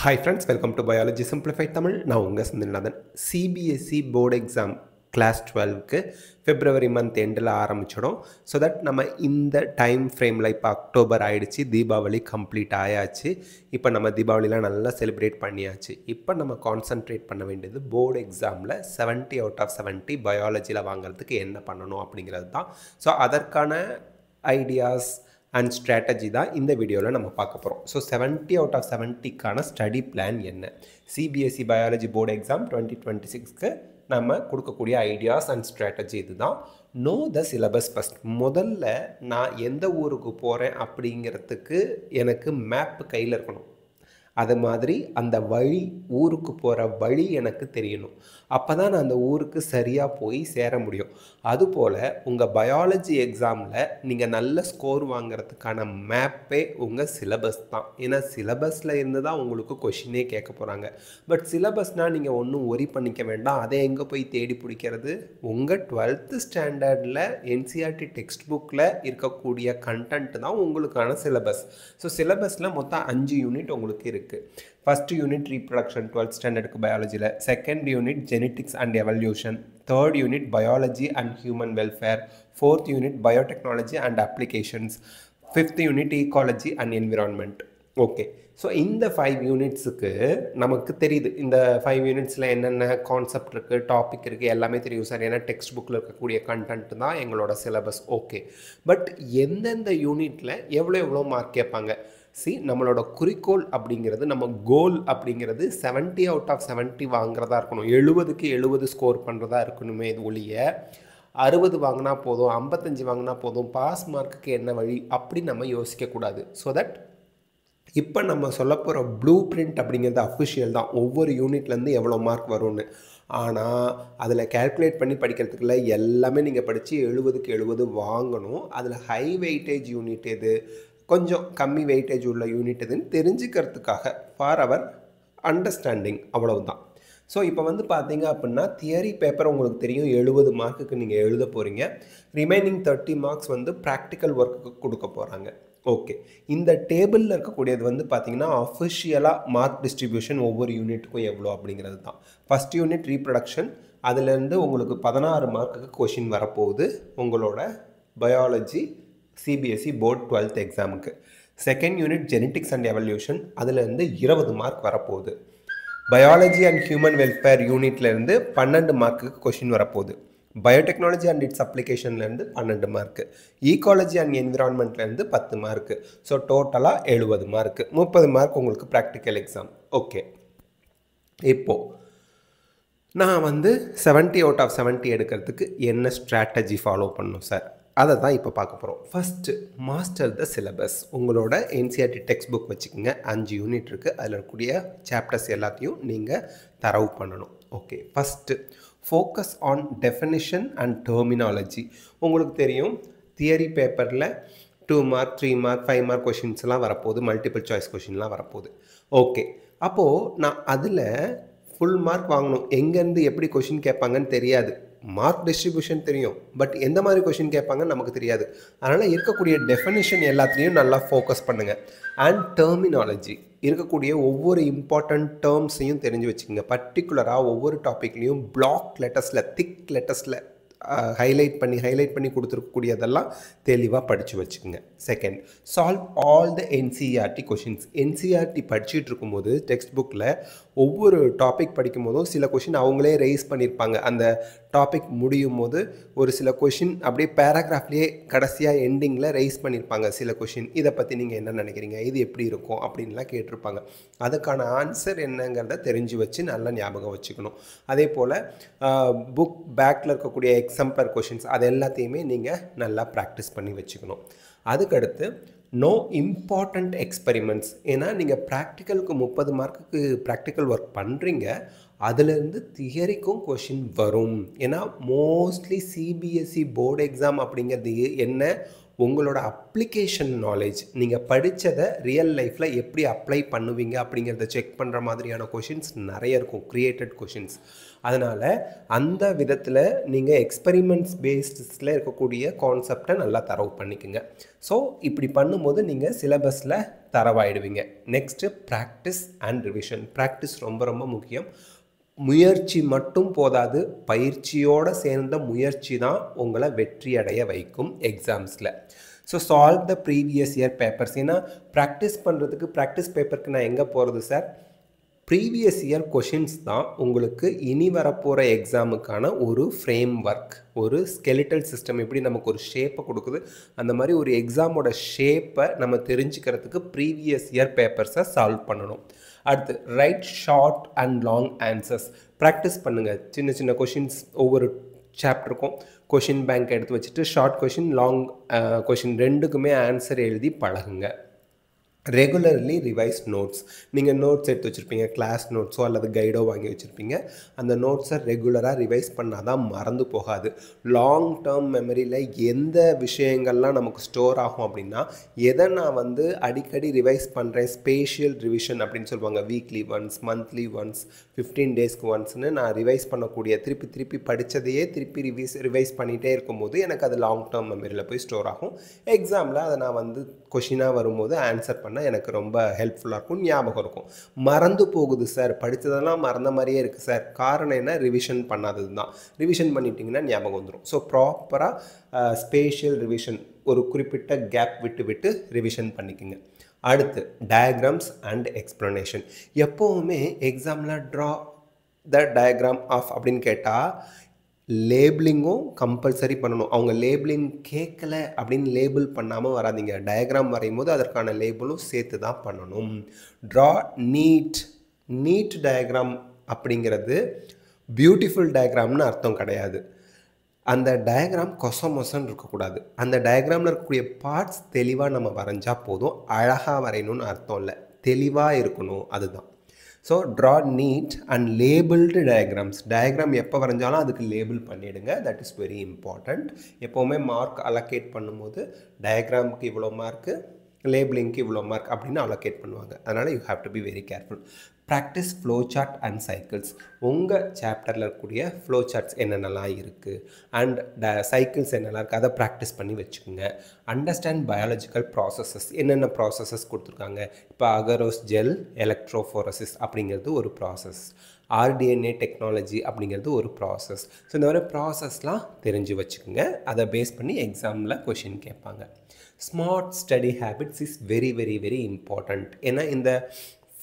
Hi friends, welcome to Biology Simplified Tamil. நான் உங்கள் Senthilnathan. CBSE board exam class 12க்கு February month எண்டில் ஆரம்பிச்சிடும். ஸோ தட் நம்ம இந்த டைம் ஃப்ரேமில் இப்போ அக்டோபர் ஆகிடுச்சு, தீபாவளி கம்ப்ளீட் ஆயாச்சு. இப்போ நம்ம தீபாவளிலாம் நல்லா செலிப்ரேட் பண்ணியாச்சு. இப்போ நம்ம கான்சன்ட்ரேட் பண்ண வேண்டியது போர்டு எக்ஸாமில் 70 out of 70 பயாலஜியில் வாங்குறதுக்கு என்ன பண்ணணும் அப்படிங்கிறது தான். ஸோ அதற்கான ஐடியாஸ் அண்ட் ஸ்ட்ராட்டஜி தான் இந்த வீடியோவில் நம்ம பார்க்க போகிறோம். ஸோ 70 out of 70க்கான ஸ்டடி பிளான் என்ன, சிபிஎஸ்சி பயாலஜி போர்டு எக்ஸாம் 2026க்கு நம்ம கொடுக்கக்கூடிய ஐடியாஸ் அண்ட் ஸ்ட்ராட்டஜி இது தான். Know the syllabus first. முதல்ல நான் எந்த ஊருக்கு போகிறேன் அப்படிங்கிறதுக்கு எனக்கு மேப்பு கையில் இருக்கணும். அது மாதிரி அந்த வழி, ஊருக்கு போகிற வழி எனக்கு தெரியணும். அப்போ தான் நான் அந்த ஊருக்கு சரியாக போய் சேர முடியும். அதுபோல் உங்கள் பயாலஜி எக்ஸாமில் நீங்கள் நல்ல ஸ்கோர் வாங்கிறதுக்கான மேப்பே உங்கள் சிலபஸ் தான். ஏன்னா சிலபஸில் இருந்து தான் உங்களுக்கு கொஷினே கேட்க போகிறாங்க. பட் சிலபஸ்னால் நீங்கள் ஒன்றும் ஒரி பண்ணிக்க வேண்டாம். அதை எங்கே போய் தேடி பிடிக்கிறது? உங்கள் 12th ஸ்டாண்டர்டில் என்சிஆர்டி டெக்ஸ்ட் புக்கில் இருக்கக்கூடிய கண்டென்ட் தான் உங்களுக்கான சிலபஸ். ஸோ சிலபஸில் மொத்தம் 5 யூனிட் உங்களுக்கு இருக்குது. ஃபர்ஸ்ட் யூனிட் ரீப்ரொடக்ஷன் 12th ஸ்டாண்டர்டுக்கு பயாலஜியில், second unit genetics and evolution, third unit biology and human welfare, fourth unit biotechnology and applications, fifth unit ecology and environment. Okay, so இந்த 5 யூனிட்ஸுக்கு நமக்கு தெரியுது. இந்த 5 யூனிட்ஸில் என்னென்ன கான்செப்ட் இருக்குது, டாபிக் இருக்குது, எல்லாமே தெரியும் சார். ஏன்னா டெக்ஸ்ட் புக்கில் இருக்கக்கூடிய கண்டென்ட் தான் எங்களோட சிலபஸ். ஓகே, பட் எந்தெந்த யூனிட்டில் எவ்வளோ மார்க் கேட்பாங்க? நம்மளோட குறிக்கோள் அப்படிங்கிறது, நம்ம கோல் அப்படிங்கிறது 70 out of 70 வாங்குறதா இருக்கணும். 70க்கு 70 ஸ்கோர் பண்ணுறதா இருக்கணுமே. இது ஒழிய 60 வாங்கினா போதும், 55 வாங்கினா போதும், பாஸ் மார்க்குக்கு என்ன வழி அப்படி நம்ம யோசிக்கக்கூடாது. ஸோ தட் இப்போ நம்ம சொல்ல போகிற ப்ளூ பிரிண்ட் அப்படிங்கிறது அஃபிஷியல் தான். ஒவ்வொரு யூனிட்லேருந்து எவ்வளோ மார்க் வரும்னு. ஆனால் அதில் கேல்குலேட் பண்ணி படிக்கிறதுக்குள்ள எல்லாமே நீங்கள் படித்து 70க்கு 70 வாங்கணும். அதில் ஹை வெயிட்டேஜ் யூனிட் எது, கொஞ்சம் கம்மி வெயிட்டேஜ் உள்ள யூனிட் எதுன்னு தெரிஞ்சுக்கிறதுக்காக, ஃபார் அவர் அண்டர்ஸ்டாண்டிங், அவ்வளவுதான். ஸோ இப்போ வந்து பார்த்தீங்க அப்படின்னா தியரி பேப்பர் உங்களுக்கு தெரியும் 70 மார்க்குக்கு நீங்கள் எழுத போகிறீங்க. ரிமைனிங் 30 மார்க்ஸ் வந்து ப்ராக்டிக்கல் ஒர்க்குக்கு கொடுக்க போகிறாங்க. ஓகே, இந்த டேபிளில் இருக்கக்கூடியது வந்து பார்த்தீங்கன்னா அஃபிஷியலாக மார்க் டிஸ்ட்ரிபியூஷன் ஒவ்வொரு யூனிட்டுக்கும் எவ்வளோ அப்படிங்கிறது தான். ஃபஸ்ட் யூனிட் ரீப்ரொடக்ஷன், அதுலேருந்து உங்களுக்கு 16 மார்க்குக்கு கொஷின் வரப்போகுது உங்களோட பயாலஜி சிபிஎஸ்சி போர்ட் 12th எக்ஸாமுக்கு. Second unit genetics and evolution, அதுலேருந்து 20 மார்க் வரப்போகுது. பயாலஜி அண்ட் ஹியூமன் வெல்ஃபேர் யூனிட்லேருந்து 12 மார்க்குக்கு கொஷின் வரப்போகுது. பயோடெக்னாலஜி அண்ட் இட்ஸ் அப்ளிகேஷன்லேருந்து 12 மார்க்கு, ஈகாலஜி அண்ட் என்விரான்மெண்ட்லேருந்து 10 மார்க்கு. ஸோ டோட்டலாக 70 மார்க்கு, 30 மார்க் உங்களுக்கு ப்ராக்டிக்கல் எக்ஸாம். ஓகே, இப்போது நான் வந்து 70 out of 70 எடுக்கிறதுக்கு என்ன ஸ்ட்ராட்டஜி ஃபாலோ பண்ணணும் சார், அதை தான் இப்போ பார்க்க போகிறோம். First master the syllabus. உங்களோட என்சிஆர்டி டெக்ஸ்ட் புக் வச்சுக்கோங்க. 5 யூனிட் இருக்குது. அதில் இருக்கக்கூடிய சாப்டர்ஸ் எல்லாத்தையும் நீங்கள் தரவு பண்ணணும். Okay, first focus on definition and terminology. உங்களுக்கு தெரியும் தியரி பேப்பரில் 2 மார்க் 3 மார்க் 5 மார்க் கொஷின்ஸ்லாம் வரப்போகுது, மல்டிபிள் சாய்ஸ் கொஷின்லாம் வரப்போகுது. ஓகே, அப்போது நான் அதில் ஃபுல் மார்க் வாங்கணும். எங்கேருந்து எப்படி கொஷின் கேட்பாங்கன்னு தெரியாது. மார்க் டிஸ்ட்ரிபியூஷன் தெரியும், பட் எந்த மாதிரி கொஷின் கேட்பாங்கன்னு நமக்கு தெரியாது. அதனால் இருக்கக்கூடிய டெஃபினிஷன் எல்லாத்துலேயும் நல்லா ஃபோக்கஸ் பண்ணுங்கள். அண்ட் டெர்மினாலஜி, இருக்கக்கூடிய ஒவ்வொரு இம்பார்ட்டண்ட் டேர்ம்ஸையும் தெரிஞ்சு வச்சுக்கோங்க. பர்டிகுலராக ஒவ்வொரு டாப்பிக்லேயும் பிளாக் லெட்டர்ஸில், திக் லெட்டர்ஸில் ஹைலைட் பண்ணி கொடுத்துருக்கக்கூடியதெல்லாம் தெளிவாக படித்து வச்சுக்கோங்க. Second, solve all the NCERT questions. NCERT படிச்சுட்டு இருக்கும்போது டெக்ஸ்ட் புக்கில் ஒவ்வொரு டாபிக் படிக்கும் போதும் சில கொஷின் அவங்களே ரைஸ் பண்ணியிருப்பாங்க. அந்த டாபிக் முடியும் போது ஒரு சில கொஷின் அப்படியே பேராகிராஃப்லேயே கடைசியாக எண்டிங்கில் ரைஸ் பண்ணியிருப்பாங்க சில கொஷின். இதை பற்றி நீங்கள் என்ன நினைக்கிறீங்க, இது எப்படி இருக்கும் அப்படின்லாம் கேட்டிருப்பாங்க. அதுக்கான ஆன்சர் என்னங்கிறத தெரிஞ்சு வச்சு நல்லா ஞாபகம் வச்சுக்கணும். அதே போல் புக் பேக்கில் இருக்கக்கூடிய எக்ஸாம்பிளர் கொஷின்ஸ் அது எல்லாத்தையுமே நீங்கள் நல்லா ப்ராக்டிஸ் பண்ணி வச்சுக்கணும். அதுக்கடுத்து நோ இம்பார்ட்டண்ட் எக்ஸ்பெரிமெண்ட்ஸ். ஏன்னா நீங்கள் ப்ராக்டிக்கலுக்கு 30 மார்க்குக்கு ப்ராக்டிக்கல் ஒர்க் பண்ணுறீங்க, அதுலேருந்து தியரிக்கும் கொஷின் வரும். ஏன்னா மோஸ்ட்லி சிபிஎஸ்சி போர்டு எக்ஸாம் அப்படிங்கிறது என்ன, உங்களோட அப்ளிகேஷன் நாலேஜ், நீங்கள் படித்ததை ரியல் லைஃப்பில் எப்படி அப்ளை பண்ணுவீங்க அப்படிங்கிறத செக் பண்ணுற மாதிரியான கொஷின்ஸ் நிறைய இருக்கும், க்ரியேட்டட் கொஷின்ஸ். அதனால் அந்த விதத்தில் நீங்கள் எக்ஸ்பெரிமெண்ட்ஸ் பேஸ்டில் இருக்கக்கூடிய கான்செப்டை நல்லா தரவு பண்ணிக்கோங்க. ஸோ இப்படி பண்ணும்போது நீங்கள் சிலபஸில் தரவாயிடுவீங்க. Next practice and revision. Practice ரொம்ப ரொம்ப முக்கியம். முயற்சி மட்டும் போதாது, பயிற்சியோடு சேர்ந்த முயற்சி தான் உங்களை வெற்றி அடைய வைக்கும் எக்ஸாம்ஸில். So solve the previous year papers. ஏன்னா ப்ராக்டிஸ் பண்ணுறதுக்கு ப்ராக்டிஸ் பேப்பருக்கு நான் எங்கே போகிறது சார்? ப்ரீவியஸ் இயர் கொஷின்ஸ் தான் உங்களுக்கு இனி வரப்போகிற எக்ஸாமுக்கான ஒரு ஃப்ரேம் ஒர்க், ஒரு ஸ்கெலிட்டல் சிஸ்டம். எப்படி நமக்கு ஒரு ஷேப்பை கொடுக்குது, அந்த மாதிரி ஒரு எக்ஸாமோட ஷேப்பை நம்ம தெரிஞ்சுக்கிறதுக்கு ப்ரீவியஸ் இயர் பேப்பர்ஸை சால்வ் பண்ணணும். அடுத்து right short and long answers. Practice பண்ணுங்கள். சின்ன சின்ன கொஷின்ஸ் ஒவ்வொரு சாப்டருக்கும் கொஷின் பேங்க் எடுத்து வச்சுட்டு ஷார்ட் கொஷின், லாங் கொஷின் ரெண்டுக்குமே ஆன்சர் எழுதி பழகுங்க. Regularly revise notes. நீங்கள் நோட்ஸ் எடுத்து வச்சுருப்பீங்க, கிளாஸ் நோட்ஸோ அல்லது கைடோ வாங்கி வச்சுருப்பீங்க. அந்த நோட்ஸை ரெகுலராக ரிவைஸ் பண்ணால் தான் மறந்து போகாது. லாங் டேர்ம் மெமரியில் எந்த விஷயங்கள்லாம் நமக்கு ஸ்டோர் ஆகும் அப்படின்னா, எதை நான் அடிக்கடி ரிவைஸ் பண்ணுறேன், ஸ்பேஷியல் ரிவிஷன் அப்படின்னு சொல்லுவாங்க. வீக்லி ஒன்ஸ், மந்த்லி ஒன்ஸ், 15 டேஸ்க்கு ஒன்ஸ்னு நான் ரிவைஸ் பண்ணக்கூடிய, திருப்பி படித்ததையே திருப்பி ரிவைஸ் பண்ணிகிட்டே இருக்கும்போது எனக்கு அது லாங் டேர்ம் மெமரியில் போய் ஸ்டோர் ஆகும். எக்ஸாமில் அதை நான் கொஷினாக வரும்போது ஆன்சர் பண்ண எனக்கு ரொம்ப ஹெல்ப்ஃபுல்லாக இருக்கும், ஞாபகம் இருக்கும். மறந்து போகுது சார், படித்ததெல்லாம் மறந்த மாதிரியே இருக்குது சார். காரணம் என்ன? ரிவிஷன் பண்ணாதது தான். ரிவிஷன் பண்ணிட்டீங்கன்னா ஞாபகம் வந்துடும். ஸோ ப்ராப்பராக ஸ்பேஷியல் ரிவிஷன், ஒரு குறிப்பிட்ட கேப் விட்டு ரிவிஷன் பண்ணிக்கோங்க. அடுத்து டயக்ராம்ஸ் அண்ட் எக்ஸ்ப்ளனேஷன். எப்போவுமே எக்ஸாமில் ட்ரா த டயக்ராம் ஆஃப் அப்படின்னு கேட்டால் லேபிளிங்கும் கம்பல்சரி பண்ணணும். அவங்க லேபிளிங் கேட்கல அப்படின்னு லேபிள் பண்ணாமல் வராதிங்க. டயக்ராம் வரையும் போது அதற்கான லேபிளும் சேர்த்து தான் பண்ணணும். ட்ரா நீட் டயக்ராம் அப்படிங்கிறது பியூட்டிஃபுல் டயக்ராம்னு அர்த்தம் கிடையாது. அந்த டயக்ராம் கொசமொசன்னு இருக்கக்கூடாது. அந்த டயக்ராமில் இருக்கக்கூடிய பார்ட்ஸ் தெளிவாக நம்ம வரைஞ்சா போதும். அழகாக வரையணும்னு அர்த்தம் இல்லை, தெளிவாக இருக்கணும், அதுதான். So draw neat and labelled diagrams. Diagram எப்போ வரைஞ்சாலும் அதுக்கு லேபிள் பண்ணிவிடுங்க. That is very important. எப்போவுமே மார்க் அலோகேட் பண்ணும்போது டயக்ராமுக்கு இவ்வளோ மார்க்கு, லேபிளிங்க்கு இவ்வளோ மார்க் அப்படின்னு அலோகேட் பண்ணுவாங்க. அதனால் you have to be very careful. Practice flow chart and cycles. உங்கள் சாப்டரில் இருக்கக்கூடிய ஃப்ளோ சார்ட்ஸ் என்னென்னலாம் இருக்குது அண்ட் சைக்கிள்ஸ் என்னெல்லாம் இருக்குது, அதை ப்ராக்டிஸ் பண்ணி வச்சுக்கோங்க. Understand biological processes. என்னென்ன ப்ராசஸஸ் கொடுத்துருக்காங்க. இப்போ அகரோஸ் ஜெல் எலக்ட்ரோஃபோரசிஸ் அப்படிங்கிறது ஒரு ப்ராசஸ், ஆர்டிஎன்ஏ டெக்னாலஜி அப்படிங்கிறது ஒரு ப்ராசஸ். ஸோ இந்த மாதிரி ப்ராசஸ்லாம் தெரிஞ்சு வச்சுக்கோங்க. அதை பேஸ் பண்ணி எக்ஸாமில் கொஷின் கேட்பாங்க. Smart study habits is very very very important. ஏன்னா இந்த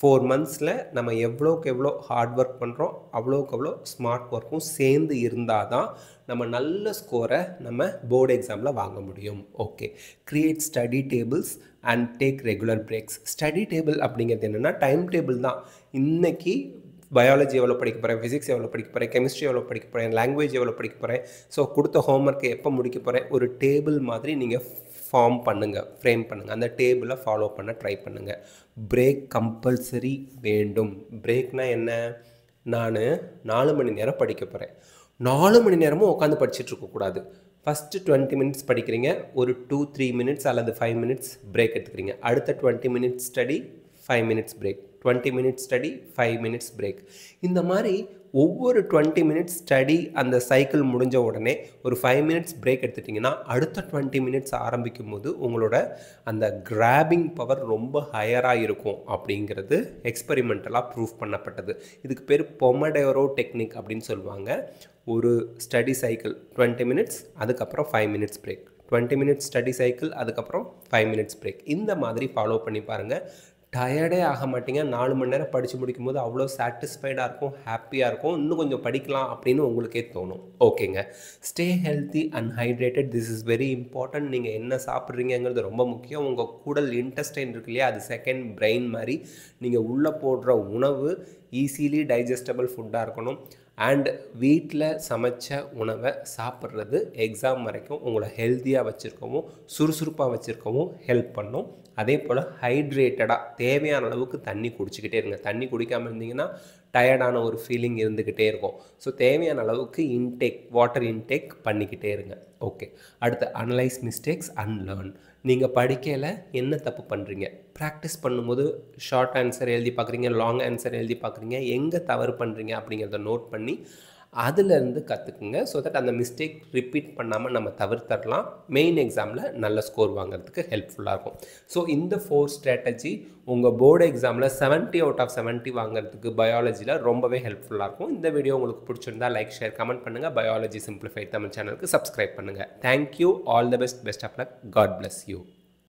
4 monthஸில் நம்ம எவ்வளோக்கு எவ்வளோ ஹார்ட் ஒர்க் பண்ணுறோம், அவ்வளோக்கு எவ்வளோ ஸ்மார்ட் ஒர்க்கும் சேர்ந்து இருந்தால் தான் நம்ம நல்ல ஸ்கோரை நம்ம போர்டு எக்ஸாமில் வாங்க முடியும். Okay, create study tables and take regular breaks. Study table அப்படிங்கிறது என்னென்னா டைம் டேபிள் தான். இன்றைக்கி பயாலஜி எவ்வளோ படிக்க போகிறேன், ஃபிசிக்ஸ் எவ்வளோ படிக்க போகிறேன், கெமிஸ்ட்ரி எவ்வளோ படிக்க போகிறேன், லாங்குவேஜ் எவ்வளோ படிக்க போகிறேன், ஸோ கொடுத்த ஹோம்ஒர்க்கை எப்போ முடிக்க போகிறேன், ஒரு டேபிள் மாதிரி நீங்கள் ஃபார்ம் பண்ணுங்கள், ஃப்ரேம் பண்ணுங்கள். அந்த டேபிளை ஃபாலோ பண்ண ட்ரை பண்ணுங்கள். பிரேக் கம்பல்சரி வேண்டும். பிரேக்னால் என்ன? நான் 4 மணி நேரம் படிக்க போகிறேன், 4 மணி நேரமும் உட்காந்து படிச்சுட்டு இருக்கக்கூடாது. ஃபஸ்ட்டு 20 minutes படிக்கிறீங்க, ஒரு 2-3 minutes அல்லது 5 minutes பிரேக் எடுத்துக்கிறீங்க. அடுத்த 20 minutes study, 5 minutes break, 20 minutes study, 5 minutes break. இந்த மாதிரி ஒவ்வொரு 20 minutes ஸ்டடி அந்த சைக்கிள் முடிஞ்ச உடனே ஒரு 5 minutes பிரேக் எடுத்துட்டிங்கன்னா அடுத்த 20 minutes ஆரம்பிக்கும் போது உங்களோட அந்த கிராபிங் பவர் ரொம்ப ஹையராக இருக்கும் அப்படிங்கிறது எக்ஸ்பெரிமெண்டலாக ப்ரூவ் பண்ணப்பட்டது. இதுக்கு பேர் பொமடோரோ டெக்னிக் அப்படின்னு சொல்லுவாங்க. ஒரு ஸ்டடி சைக்கிள் 20 minutes, அதுக்கப்புறம் 5 minutes break, 20 minutes study cycle, அதுக்கப்புறம் 5 minutes பிரேக். இந்த மாதிரி ஃபாலோ பண்ணி பாருங்கள். டயர்டே ஆக மாட்டீங்க. 4 மணி நேரம் படித்து முடிக்கும் போது அவ்வளோ சாட்டிஸ்ஃபைடாக இருக்கும், ஹாப்பியாக இருக்கும், இன்னும் கொஞ்சம் படிக்கலாம் அப்படின்னு உங்களுக்கே தோணும். ஓகேங்க, stay healthy and hydrated. This is very important. நீங்கள் என்ன சாப்பிட்றீங்கிறது ரொம்ப முக்கியம். உங்கள் குடல் இன்டெஸ்டைன் இருக்கு இல்லையா, அது செகண்ட் பிரெயின் மாதிரி. நீங்கள் உள்ளே போடுற உணவு ஈஸிலி டைஜஸ்டபிள் ஃபுட்டாக இருக்கணும். அண்ட் வீட்டில் சமைச்ச உணவை சாப்பிட்றது எக்ஸாம் வரைக்கும் உங்களை ஹெல்த்தியாக வச்சுருக்கவும் சுறுசுறுப்பாக வச்சுருக்கவும் ஹெல்ப் பண்ணும். அதே போல் ஹைட்ரேட்டடாக தேவையான அளவுக்கு தண்ணி குடிச்சிக்கிட்டே இருங்க. தண்ணி குடிக்காமல் இருந்தீங்கன்னா டயர்டான ஒரு ஃபீலிங் இருந்துக்கிட்டே இருக்கும். ஸோ தேவையான அளவுக்கு வாட்டர் இன்டேக் பண்ணிக்கிட்டே இருங்க. ஓகே, அடுத்து அனலைஸ் மிஸ்டேக்ஸ் அண்ட் லேர்ன். நீங்கள் படிக்கையில் என்ன தப்பு பண்ணுறீங்க, ப்ராக்டிஸ் பண்ணும்போது ஷார்ட் ஆன்சர் எழுதி பார்க்குறீங்க, லாங் ஆன்சர் எழுதி பார்க்குறீங்க, எங்கே தவறு பண்ணுறீங்க அப்படிங்கிறத நோட் பண்ணி அதிலேருந்து கற்றுக்குங்க. ஸோ தட் அந்த மிஸ்டேக் ரிப்பீட் பண்ணாமல் நம்ம தவிர்த்தரலாம். மெயின் எக்ஸாமில் நல்ல ஸ்கோர் வாங்குறதுக்கு ஹெல்ப்ஃபுல்லாக இருக்கும். ஸோ இந்த 4 ஸ்ட்ராட்டஜி உங்கள் போர்டு எக்ஸாமில் 70 அவுட் ஆஃப் 70 வாங்குறதுக்கு பயாலஜியில் ரொம்பவே ஹெல்ப்ஃபுல்லாக இருக்கும். இந்த வீடியோ உங்களுக்கு பிடிச்சிருந்தா லைக், ஷேர், கமெண்ட் பண்ணுங்கள். பயாலஜி சிம்பிளிஃபைட் தமிழ் சேனலுக்கு சப்ஸ்கிரைப் பண்ணுங்கள். Thank you. All the best. Best of luck. God bless you.